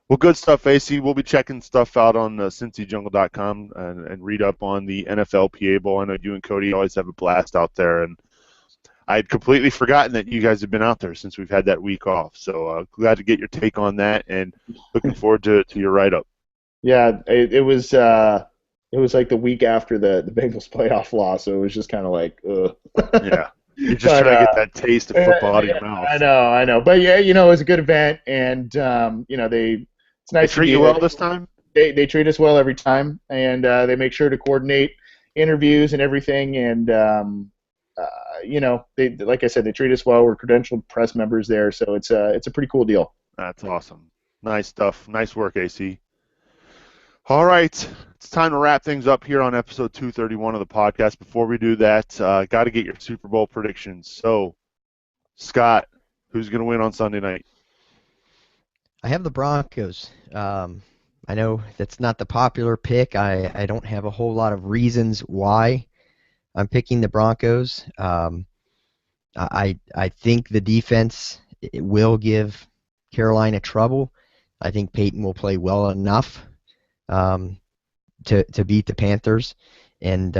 Well, good stuff, AC. We'll be checking stuff out on CincyJungle.com and read up on the NFLPA Bowl. I know you and Cody always have a blast out there, and I'd completely forgotten that you guys have been out there since we've had that week off. So glad to get your take on that, and looking forward to your write-up. Yeah, it was like the week after the Bengals playoff loss, so it was just kind of like, ugh. Yeah. You're just trying to get that taste of football out of your mouth. I know. But yeah, it was a good event, and it's nice. They treat you well this time? They treat us well every time, and they make sure to coordinate interviews and everything, and they, like I said, they treat us well. We're credentialed press members there, so it's a pretty cool deal. That's awesome. Nice stuff. Nice work, AC. All right, it's time to wrap things up here on episode 231 of the podcast. Before we do that, got to get your Super Bowl predictions. So, Scott, who's going to win on Sunday night? I have the Broncos. I know that's not the popular pick. I don't have a whole lot of reasons why I'm picking the Broncos. I think the defense will give Carolina trouble. I think Peyton will play well enough um, to beat the Panthers, and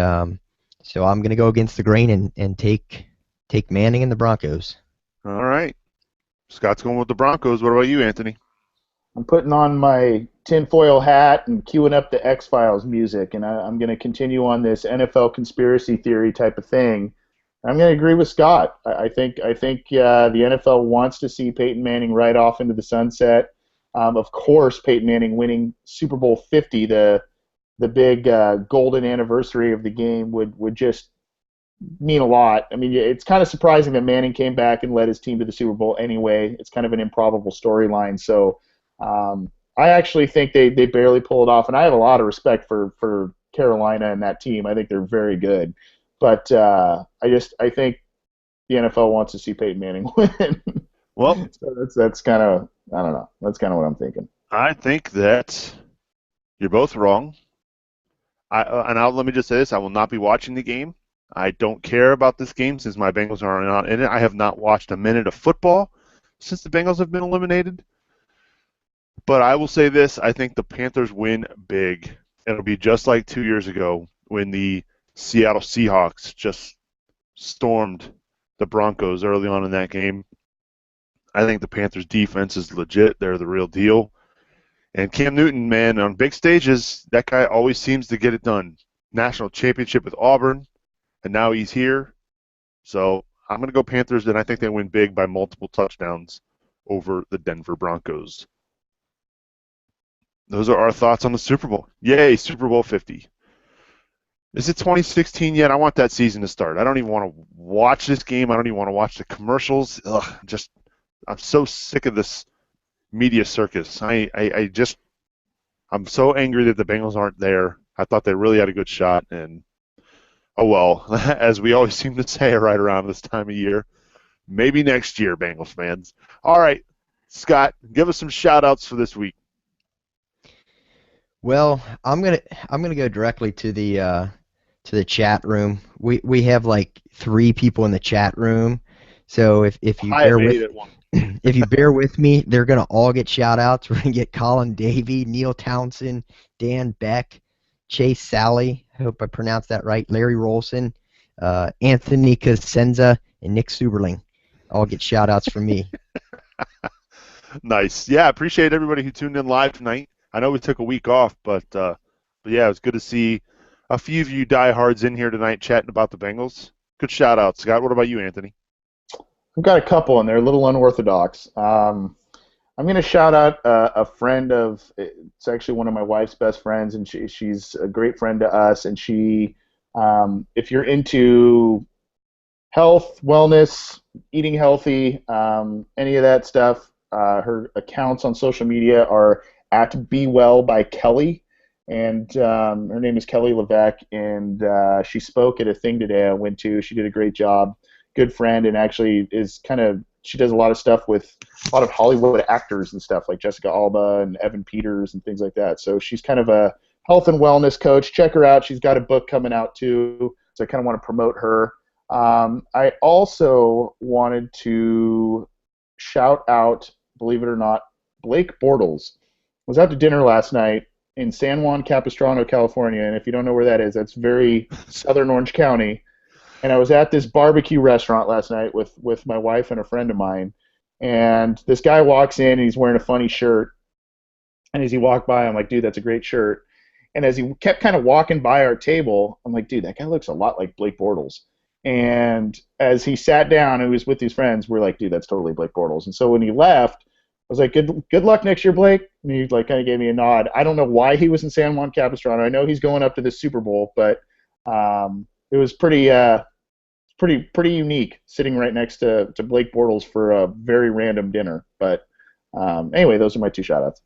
so I'm going to go against the grain and take Manning and the Broncos. All right. Scott's going with the Broncos. What about you, Anthony? I'm putting on my tinfoil hat and queuing up the X-Files music, and I'm going to continue on this NFL conspiracy theory type of thing. I'm going to agree with Scott. I think the NFL wants to see Peyton Manning right off into the sunset. Of course, Peyton Manning winning Super Bowl 50, the big golden anniversary of the game, would just mean a lot. I mean, it's kind of surprising that Manning came back and led his team to the Super Bowl anyway. It's kind of an improbable storyline. So I actually think they barely pulled it off, and I have a lot of respect for Carolina and that team. I think they're very good, but I think the NFL wants to see Peyton Manning win. Well, So that's kind of, I don't know. That's kind of what I'm thinking. I think that you're both wrong. Let me just say this: I will not be watching the game. I don't care about this game since my Bengals are not in it. I have not watched a minute of football since the Bengals have been eliminated. But I will say this: I think the Panthers win big. It'll be just like 2 years ago when the Seattle Seahawks just stormed the Broncos early on in that game. I think the Panthers' defense is legit. They're the real deal. And Cam Newton, man, on big stages, that guy always seems to get it done. National championship with Auburn, and now he's here. So I'm going to go Panthers, and I think they win big by multiple touchdowns over the Denver Broncos. Those are our thoughts on the Super Bowl. Yay, Super Bowl 50. Is it 2016 yet? I want that season to start. I don't even want to watch this game. I don't even want to watch the commercials. I'm so sick of this media circus. I'm so angry that the Bengals aren't there. I thought they really had a good shot, and oh well, as we always seem to say right around this time of year, maybe next year, Bengals fans. All right, Scott, give us some shout-outs for this week. Well, I'm gonna go directly to the chat room. We have like 3 people in the chat room, so if you I bear made with it one. if you bear with me, they're gonna all get shout outs. We're gonna get Colin Davey, Neil Townsend, Dan Beck, Chase Sally, I hope I pronounced that right, Larry Rolson, Anthony Cosenza, and Nick Seuberling. All get shout outs from me. Nice. Yeah, appreciate everybody who tuned in live tonight. I know we took a week off, but yeah, it was good to see a few of you diehards in here tonight chatting about the Bengals. Good shout out, Scott. What about you, Anthony? I've got a couple, and they're a little unorthodox. I'm going to shout out a friend of, it's actually one of my wife's best friends, and she's a great friend to us. And if you're into health, wellness, eating healthy, any of that stuff, her accounts on social media are at Be Well by Kelly. And her name is Kelly Levesque, and she spoke at a thing today I went to. She did a great job. Good friend, and actually she does a lot of stuff with a lot of Hollywood actors and stuff like Jessica Alba and Evan Peters and things like that. So she's kind of a health and wellness coach. Check her out. She's got a book coming out too, so I kind of want to promote her. I also wanted to shout out, believe it or not, Blake Bortles. Was out to dinner last night in San Juan Capistrano, California, and if you don't know where that is, that's very southern Orange County. And I was at this barbecue restaurant last night with my wife and a friend of mine, and this guy walks in and he's wearing a funny shirt. And as he walked by, I'm like, dude, that's a great shirt. And as he kept kind of walking by our table, I'm like, dude, that guy looks a lot like Blake Bortles. And as he sat down and he was with his friends, we're like, dude, that's totally Blake Bortles. And so when he left, I was like, good luck next year, Blake. And he like kind of gave me a nod. I don't know why he was in San Juan Capistrano. I know he's going up to the Super Bowl, but it was pretty unique sitting right next to Blake Bortles for a very random dinner. But anyway, those are my 2 shout-outs.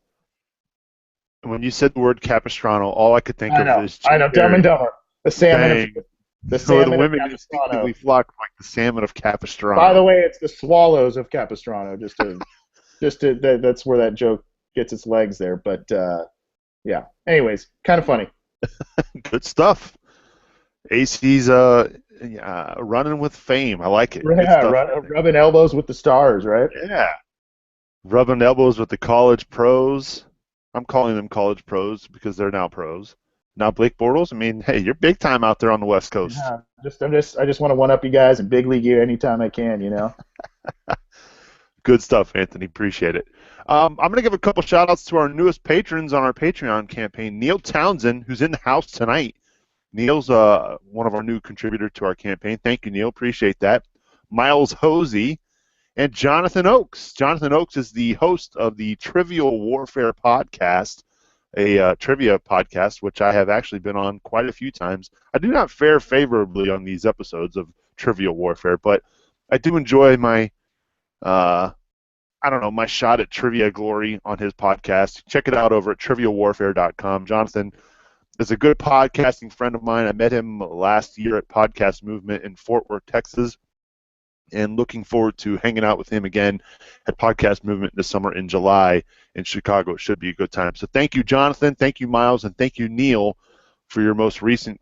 When you said the word Capistrano, all I could think of is I know, Dumb and Dumber. The salmon Bang. the So the salmon of women Capistrano. instinctively flock like the salmon of Capistrano. By the way, it's the swallows of Capistrano. That's where that joke gets its legs there. But Yeah. Anyways, kind of funny. Good stuff. AC's running with fame. I like it. Good Yeah, stuff right there. rubbing elbows with the stars, right? Yeah. Rubbing elbows with the college pros. I'm calling them college pros because they're now pros. Now Blake Bortles, I mean, hey, you're big time out there on the West Coast. Yeah. I just want to one up you guys and big league you anytime I can, you know. Good stuff, Anthony. Appreciate it. I'm going to give a couple shout outs to our newest patrons on our Patreon campaign. Neil Townsend, who's in the house tonight. Neil's one of our new contributors to our campaign. Thank you, Neil. Appreciate that. Miles Hosey and Jonathan Oakes. Jonathan Oakes is the host of the Trivial Warfare podcast, a trivia podcast, which I have actually been on quite a few times. I do not fare favorably on these episodes of Trivial Warfare, but I do enjoy my I don't know, my shot at trivia glory on his podcast. Check it out over at trivialwarfare.com. Jonathan is a good podcasting friend of mine. I met him last year at Podcast Movement in Fort Worth, Texas, and looking forward to hanging out with him again at Podcast Movement this summer in July in Chicago. It should be a good time. So thank you, Jonathan. Thank you, Miles. And thank you, Neil, for your most recent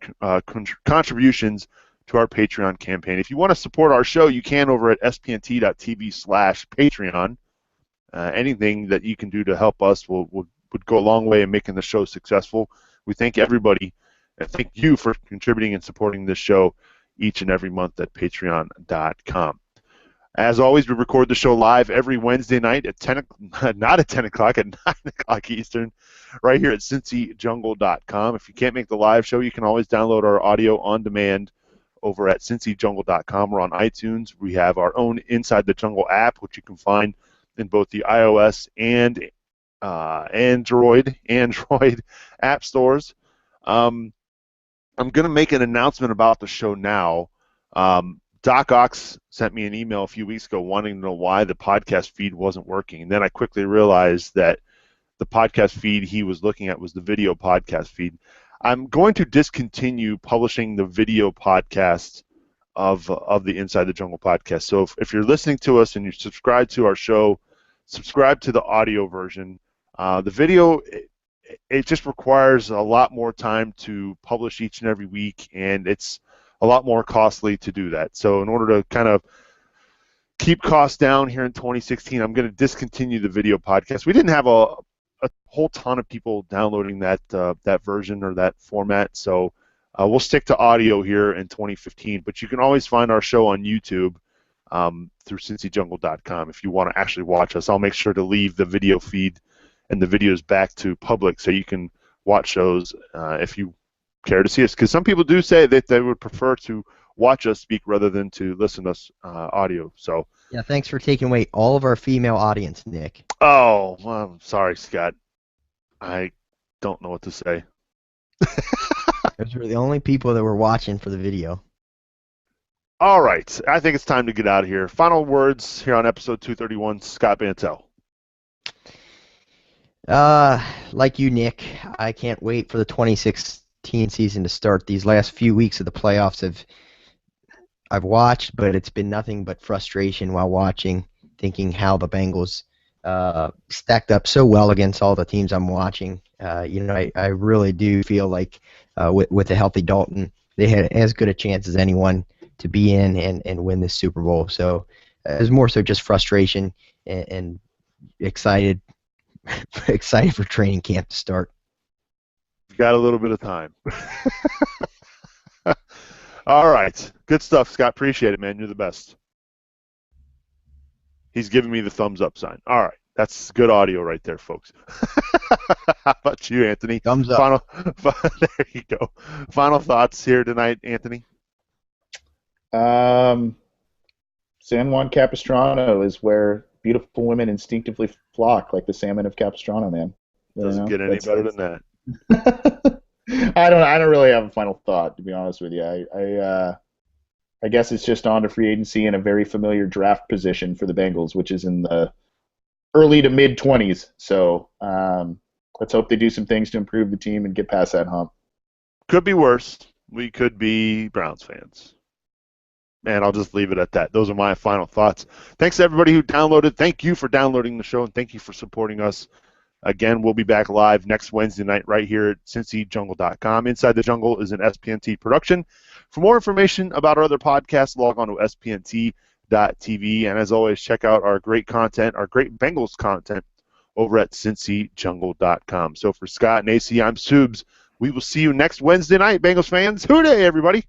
contributions to our Patreon campaign. If you want to support our show, you can over at spnt.tv/Patreon. Anything that you can do to help us would go a long way in making the show successful. We thank everybody and thank you for contributing and supporting this show each and every month at patreon.com. As always, we record the show live every Wednesday night at 10, not at 10 o'clock, at 9 o'clock Eastern, right here at cincyjungle.com. If you can't make the live show, you can always download our audio on demand over at cincyjungle.com. We're on iTunes. We have our own Inside the Jungle app, which you can find in both the iOS and Android app stores. I'm going to make an announcement about the show now. Doc Ox sent me an email a few weeks ago wanting to know why the podcast feed wasn't working. And then I quickly realized that the podcast feed he was looking at was the video podcast feed. I'm going to discontinue publishing the video podcast of the Inside the Jungle podcast. So if you're listening to us and you subscribe to our show, subscribe to the audio version. The video, it just requires a lot more time to publish each and every week, and it's a lot more costly to do that. So in order to kind of keep costs down here in 2016, I'm going to discontinue the video podcast. We didn't have a whole ton of people downloading that version or that format, so we'll stick to audio here in 2015. But you can always find our show on YouTube through cincyjungle.com if you want to actually watch us. I'll make sure to leave the video feed and the videos back to public so you can watch shows if you care to see us. Because some people do say that they would prefer to watch us speak rather than to listen to us audio. So Yeah, thanks for taking away all of our female audience, Nick. oh, well, I'm sorry, Scott. I don't know what to say. Those were the only people that were watching for the video. All right, I think it's time to get out of here. Final words here on episode 231, Scott Bantel. Like you, Nick, I can't wait for the 2016 season to start. These last few weeks of the playoffs I've watched, but it's been nothing but frustration while watching, thinking how the Bengals stacked up so well against all the teams I'm watching. I really do feel like with a healthy Dalton, they had as good a chance as anyone to be in and win this Super Bowl. So it was more so just frustration and excited excited for training camp to start. You've got a little bit of time. All right. Good stuff, Scott. Appreciate it, man. You're the best. He's giving me the thumbs up sign. All right. That's good audio right there, folks. How about you, Anthony? Thumbs up. There you go. Final thoughts here tonight, Anthony? San Juan Capistrano is where beautiful women instinctively flock, like the salmon of Capistrano, man. Doesn't get any better than that. I don't really have a final thought, to be honest with you. I guess it's just on to free agency in a very familiar draft position for the Bengals, which is in the early to mid 20s. So let's hope they do some things to improve the team and get past that hump. Could be worse. We could be Browns fans. And I'll just leave it at that. Those are my final thoughts. Thanks to everybody who downloaded. Thank you for downloading the show, and thank you for supporting us Again, we'll be back live next Wednesday night right here at CincyJungle.com. Inside the Jungle is an SPNT production. For more information about our other podcasts, log on to SPNT.tv. And as always, check out our great content, our great Bengals content over at CincyJungle.com. So for Scott and AC, I'm Subes. We will see you next Wednesday night, Bengals fans. Hooday, everybody.